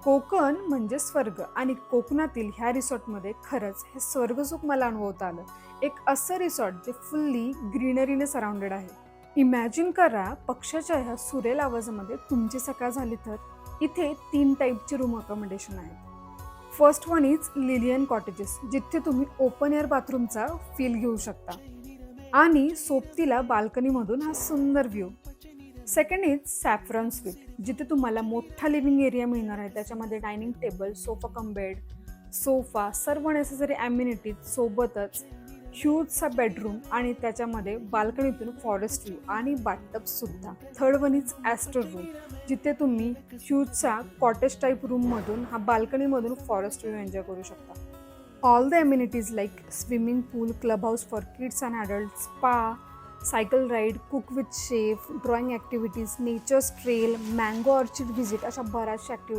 कोकण म्हणजे स्वर्ग आणि कोकणातील ह्या रिसॉर्टमध्ये खरंच हे स्वर्गसुख मला अनुभवता आलं. एक असं रिसॉर्ट जे फुल्ली ग्रीनरीने सराउंडेड आहे. इमॅजिन करा पक्ष्याच्या ह्या सुरेल आवाजामध्ये तुमची सकाळ झाली तर. इथे 3 टाईपचे रूम अकोमोडेशन आहेत. First one is Lillian cottages, जिथे तुम्ही ओपन एअर बाथरूमचा फील घेऊ शकता आणि सोबतीला बाल्कनीमधून हा सुंदर view. Second is saffron sweet, जिथे तुम्हाला मोठा लिव्हिंग एरिया मिळणार आहे. त्याच्यामध्ये dining table, sofa cum bed, sofa, सर्व नेसेसरी ॲम्युनिटीज सोबतच ह्यूजचा बेडरूम आणि त्याच्यामध्ये बाल्कनीतून फॉरेस्ट व्ह्यू आणि बाथटब सुद्धा. Third one is aster room, जिथे तुम्ही ह्यूजचा कॉटेज टाईप रूममधून हा बाल्कनीमधून फॉरेस्ट व्ह्यू एन्जॉय करू शकता. All the amenities like swimming pool, clubhouse for kids and adults, spa, cycle ride, cook with chef, drawing activities, nature's trail, mango orchard visit अशा बऱ्याचशा activities